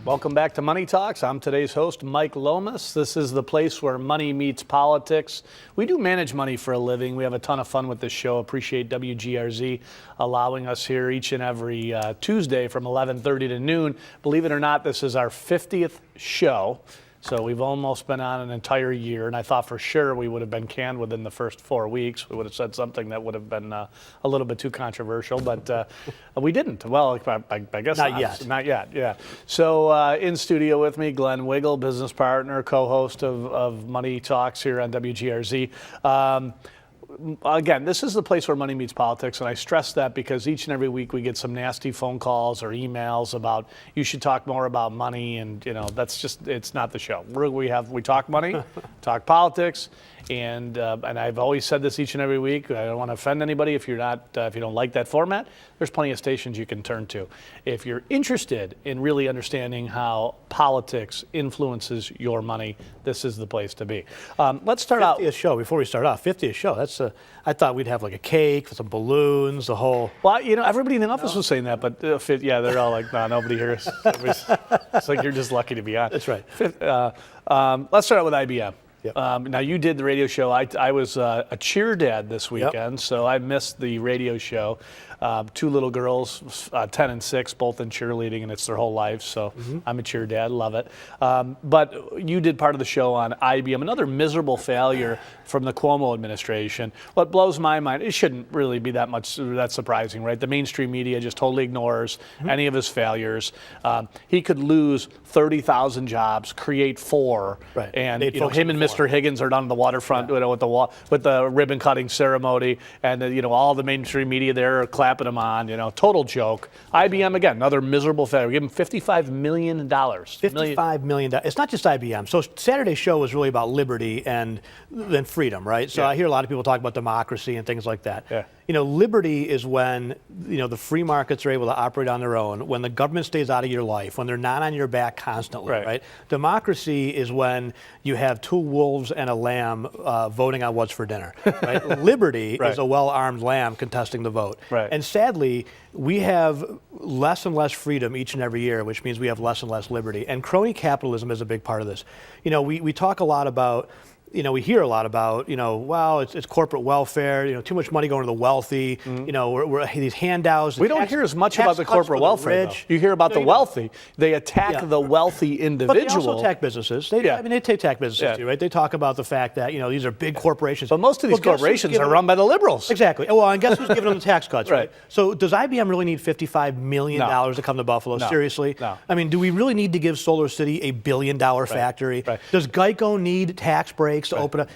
Welcome back to Money Talks. I'm today's host, Mike Lomas. This is the place where money meets politics. We do manage money for a living. We have a ton of fun with this show. Appreciate WGRZ allowing us here each and every Tuesday from 11:30 to noon. Believe it or not, this is our 50th show. So we've almost been on an entire year, and I thought for sure we would have been canned within the first 4 weeks. We would have said something that would have been a little bit too controversial, but we didn't. Well, I guess not. Not yet, yeah. So in studio with me, Glenn Wiggle, business partner, co-host of Money Talks here on WGRZ. Again, this is the place where money meets politics, and I stress that because each and every week we get some nasty phone calls or emails about you should talk more about money, and that's just, it's not the show. We talk money, talk politics, and I've always said this each and every week. I don't want to offend anybody if you don't like that format. There's plenty of stations you can turn to. If you're interested in really understanding how politics influences your money, this is the place to be. Let's start out. 50th show, before we start off, 50th show. That's I thought we'd have like a cake with some balloons, the whole. Well, everybody in the office was saying that, but they're all like, no, nobody here. It's like you're just lucky to be on. That's right. Let's start out with IBM. Yep. Now, you did the radio show. I was a cheer dad this weekend, so I missed the radio show. Two little girls, 10 and 6, both in cheerleading, and it's their whole life, so I'm a cheer dad, love it. But you did part of the show on IBM, another miserable failure from the Cuomo administration. What blows my mind, it shouldn't really be that surprising, right? The mainstream media just totally ignores any of his failures. He could lose 30,000 jobs, create 4, right. And him and Mr. Higgins are down on the waterfront with the ribbon cutting ceremony, and all the mainstream media there are clapping him on. Total joke. IBM again, another miserable failure. We give him $55 million. $55 million. It's not just IBM. So Saturday's show was really about liberty and then freedom, right? So I hear a lot of people talk about democracy and things like that. Yeah. Liberty is when the free markets are able to operate on their own, when the government stays out of your life, when they're not on your back constantly, right? Democracy is when you have 2 wolves and a lamb voting on what's for dinner, right? Liberty is a well-armed lamb contesting the vote. Right. And sadly, we have less and less freedom each and every year, which means we have less and less liberty. And crony capitalism is a big part of this. We talk a lot about, we hear a lot about, wow, it's corporate welfare, too much money going to the wealthy, we're these handouts. We don't hear as much about the corporate welfare, though. You hear about the wealthy. They attack the wealthy individual. But they also attack businesses. They attack businesses too, right? They talk about the fact that, these are big corporations. But most of these corporations are run by the liberals. Exactly. Well, and guess who's giving them the tax cuts, right? So does IBM really need $55 million to come to Buffalo? No. Seriously? No. I mean, do we really need to give Solar City a $1 billion factory? Right. Does Geico need tax breaks to open up?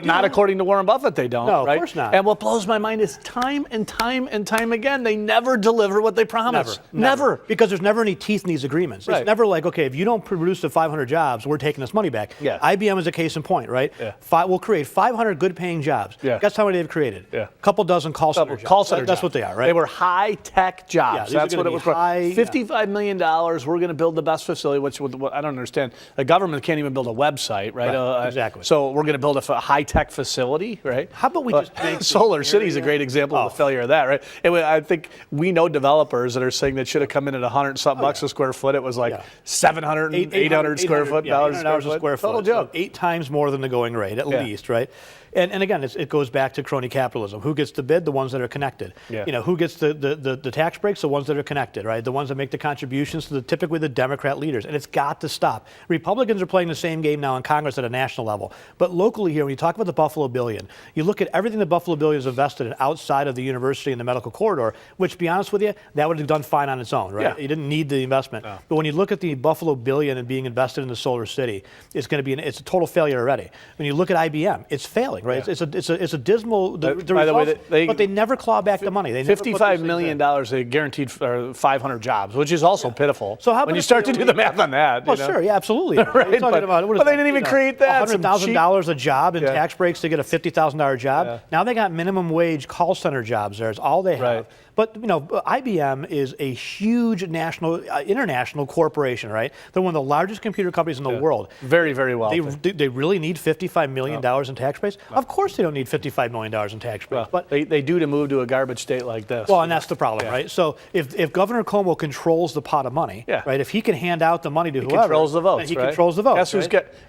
Not according to Warren Buffett, they don't. No, right? Of course not. And what blows my mind is time and time and time again, they never deliver what they promise. Never. Because there's never any teeth in these agreements. Right. It's never like, okay, if you don't produce the 500 jobs, we're taking this money back. Yeah. IBM is a case in point, right? Yeah. We'll create 500 good-paying jobs. Yeah. Guess how many they've created? Yeah. A couple dozen call center jobs. That's what they are, right? They were high-tech jobs. Yeah, that's what it was for. $55 million, we're going to build the best facility, which I don't understand. The government can't even build a website, right? Exactly. So we're going to build a high-tech facility, right? How about we just make Solar City is a great example of the failure of that, right? I think we know developers that are saying that should have come in at $100-something bucks a square foot. It was like 700, 800 square foot dollars a square foot. Total joke. So 8 times more than the going rate, at least, right? And again, it goes back to crony capitalism. Who gets the bid? The ones that are connected. Yeah. Who gets the tax breaks? The ones that are connected, right? The ones that make the contributions to typically the Democrat leaders. And it's got to stop. Republicans are playing the same game now in Congress at a national level. But locally here, when you talk about the Buffalo Billion, you look at everything the Buffalo Billion is invested in outside of the university and the medical corridor, which, to be honest with you, that would have done fine on its own, right? Yeah. You didn't need the investment. No. But when you look at the Buffalo Billion and being invested in the Solar City, it's going to be it's a total failure already. When you look at IBM, it's failing, right? Yeah. It's a dismal. By the way, but they never claw back the money. They $55 million. They guaranteed 500 jobs, which is also pitiful. So how when you start to do the math on that? Well, sure, yeah, absolutely. Right, but they didn't even create that. $100,000 a job in tax breaks to get a $50,000 job. Yeah. Now they got minimum wage call center jobs there. It's all they have. Right. But IBM is a huge international corporation, right? They're one of the largest computer companies in the world. Very, very wealthy. They really need $55 million in tax breaks? Of course they don't need $55 million in tax breaks. But they do to move to a garbage state like this. Well, and that's the problem, right? So if Governor Cuomo controls the pot of money, right? If he can hand out the money to whoever, controls the votes, he controls the votes.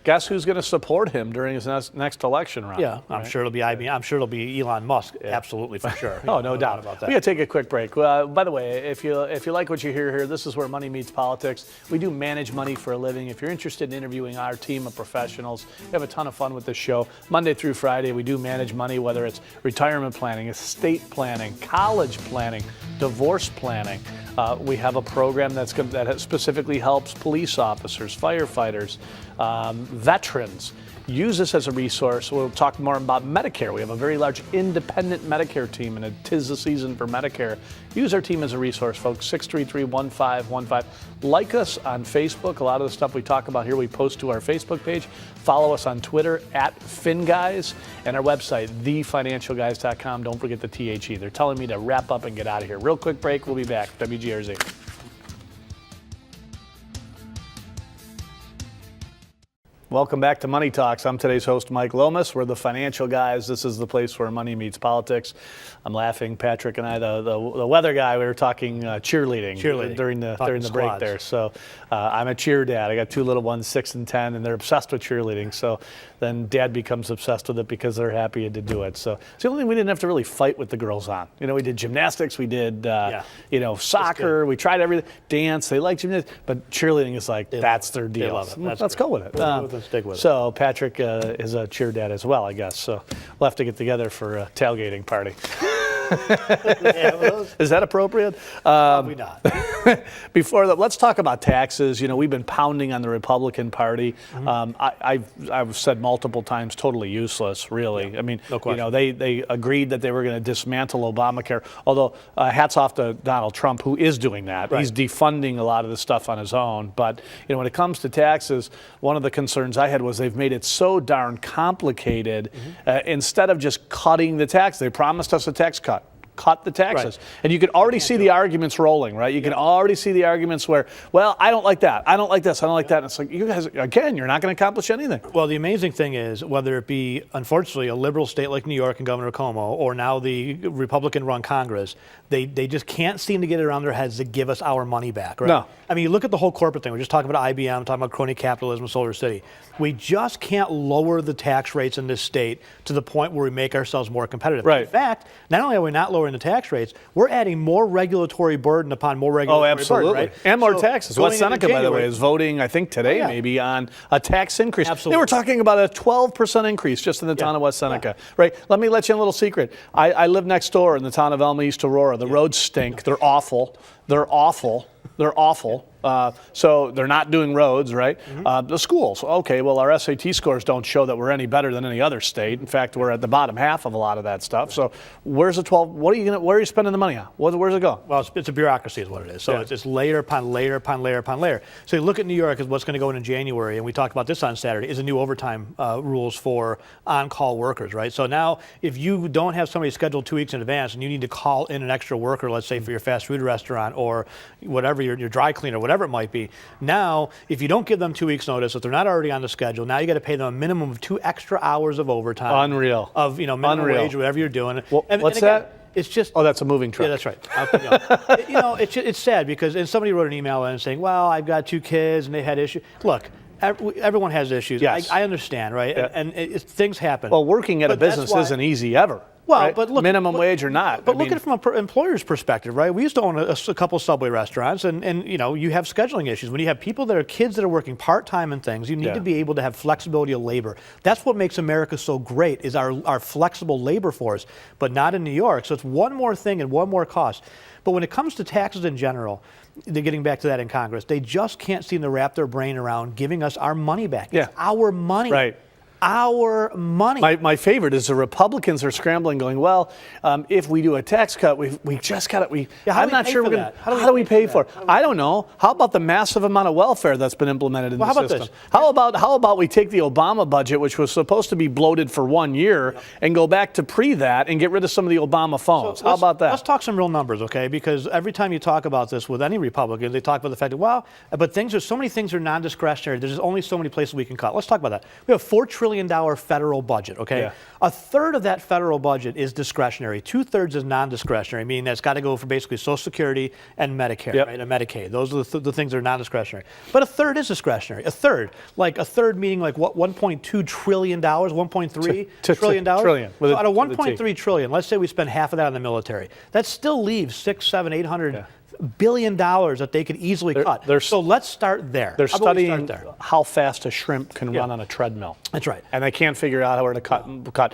Guess who's going to support him during his next election round? Yeah, I'm sure it'll be IBM. I'm sure it'll be Elon Musk. Absolutely, for sure. Oh, no doubt about that. We got to take a quick break. By the way, if you like what you hear here, this is where money meets politics. We do manage money for a living. If you're interested in interviewing our team of professionals, we have a ton of fun with this show. Monday through Friday, we do manage money, whether it's retirement planning, estate planning, college planning, divorce planning. We have a program that specifically helps police officers, firefighters, veterans. Use this as a resource. We'll talk more about Medicare. We have a very large independent Medicare team, and it is the season for Medicare. Use our team as a resource, folks. 633-1515. Like us on Facebook. A lot of the stuff we talk about here we post to our Facebook page. Follow us on Twitter @FinGuys, and our website, thefinancialguys.com. Don't forget the THE. They're telling me to wrap up and get out of here. Real quick break. We'll be back. WGRZ. Welcome back to Money Talks. I'm today's host, Mike Lomas. We're the Financial Guys. This is the place where money meets politics. I'm laughing, Patrick and I, the weather guy. We were talking cheerleading during the break there. So I'm a cheer dad. I got two little ones, 6 and 10, and they're obsessed with cheerleading. So then Dad becomes obsessed with it because they're happy to do it. So it's the only thing we didn't have to really fight with the girls on. We did gymnastics, we did soccer, we tried everything, dance. They like gymnastics, but cheerleading is like that's their deal. They love it. Let's go with it. Stick with it. So Patrick is a cheer dad as well, I guess. So we'll have to get together for a tailgating party. Is that appropriate? Probably not. Before that, let's talk about taxes. We've been pounding on the Republican Party. I've said multiple times, totally useless, really. Yeah, I mean, no question. They agreed that they were going to dismantle Obamacare. Although hats off to Donald Trump, who is doing that. Right. He's defunding a lot of the stuff on his own. But when it comes to taxes, one of the concerns I had was they've made it so darn complicated. Instead of just cutting the tax, they promised us a tax cut. Cut the taxes. Right. And you can already see the arguments rolling, right? You can already see the arguments where, well, I don't like that. I don't like this. I don't like that. And it's like, you guys, again, you're not going to accomplish anything. Well, the amazing thing is, whether it be, unfortunately, a liberal state like New York and Governor Cuomo, or now the Republican-run Congress, they just can't seem to get it around their heads to give us our money back, right? No. I mean, you look at the whole corporate thing. We're just talking about IBM, talking about crony capitalism, Solar City. We just can't lower the tax rates in this state to the point where we make ourselves more competitive. Right. In fact, not only are we not lowering the tax rates, we're adding more regulatory burden upon more regulatory absolutely. burden, right? And more taxes. West Seneca, by the way, is voting, I think today, Oh, yeah. maybe on a tax increase. Absolutely. They were talking about a 12% increase just in the town of West Seneca, right? Let me let you in a little secret. I live next door in the town of Elma, East Aurora. The roads stink. They're awful. They're awful. They're awful. So they're not doing roads, right? The schools, okay, well, our SAT scores don't show that we're any better than any other state. In fact, we're at the bottom half of a lot of that stuff. So where's the 12? Where are you spending the money on? Where's it going? Well, it's a bureaucracy is what it is. So it's layer upon layer upon layer upon layer. So you look at New York as what's going to go in January, and we talked about this on Saturday, is a new overtime rules for on-call workers, right? So now if you don't have somebody scheduled 2 weeks in advance and you need to call in an extra worker, let's say for your fast food restaurant or whatever, your dry cleaner, whatever it might be, now if you don't give them 2 weeks notice, if they're not already on the schedule, now you got to pay them a minimum of 2 extra hours of overtime. Unreal. Of minimum wage, whatever you're doing. Well, what's that? It's just. Oh, that's a moving truck. Yeah, that's right. It's sad because and somebody wrote an email in saying, well, I've got 2 kids and they had issues. Look, everyone has issues. Yes. I understand, right? Yeah. And things happen. Well, working at a business isn't easy ever. Well, right? but look, minimum wage or not. But look at it from an employer's perspective, right? We used to own a couple Subway restaurants, and you have scheduling issues. When you have people that are kids that are working part-time and things, you need to be able to have flexibility of labor. That's what makes America so great, is our flexible labor force, but not in New York. So it's one more thing and one more cost. But when it comes to taxes in general, they're getting back to that in Congress, they just can't seem to wrap their brain around giving us our money back. Yeah. It's our money. Right. our money. My favorite is the Republicans are scrambling, going, well, if we do a tax cut, we just got it. I'm not sure we're going to. How do we pay for it? I don't know. How about the massive amount of welfare that's been implemented in the system? How about we take the Obama budget, which was supposed to be bloated for 1 year, and go back to that and get rid of some of the Obama phones? How about that? Let's talk some real numbers, okay? Because every time you talk about this with any Republicans, they talk about the fact that, well, but so many things are non-discretionary. There's only so many places we can cut. Let's talk about that. We have a $4 trillion federal budget, okay? Yeah. A third of that federal budget is discretionary. 2/3 is non-discretionary, meaning that's got to go for basically Social Security and Medicare, right, and Medicaid. Those are the things that are non-discretionary. But a third is discretionary. A third meaning like what, $1.2 trillion, $1.3 trillion? Trillion. So out of $1.3 trillion, let's say we spend half of that on the military. That still leaves $600, $700, $800 billion that they could easily cut. So let's start there. They're studying how fast a shrimp can run on a treadmill. That's right. And they can't figure out where to cut.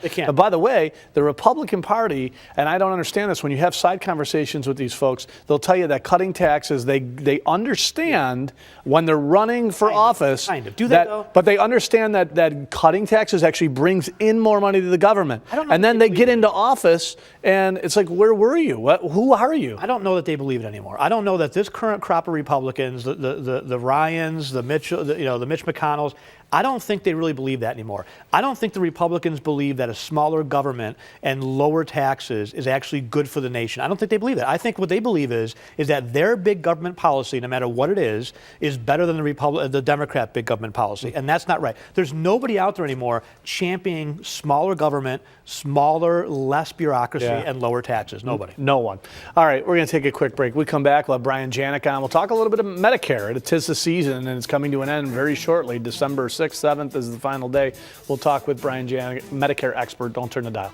They can't. But by the way, the Republican Party, and I don't understand this, when you have side conversations with these folks, they'll tell you that cutting taxes, they understand when they're running for office. Do they though? But they understand that cutting taxes actually brings in more money to the government. And then they get into office, and it's like, where were you? Who are you? I don't know that they believe it anymore. I don't know that this current crop of Republicans, the Ryans, the Mitch McConnells, I don't think they really believe that anymore. I don't think the Republicans believe that a smaller government and lower taxes is actually good for the nation. I don't think they believe that. I think what they believe is that their big government policy, no matter what it is better than the Democrat big government policy, and that's not right. There's nobody out there anymore championing smaller government, smaller, less bureaucracy, and lower taxes. Nobody. No one. All right, we're going to take a quick break. We come back, we'll have Brian Janik on. We'll talk a little bit of Medicare. It is the season, and it's coming to an end very shortly. December 6th, 7th is the final day. We'll talk with Brian Janik, Medicare expert. Don't turn the dial.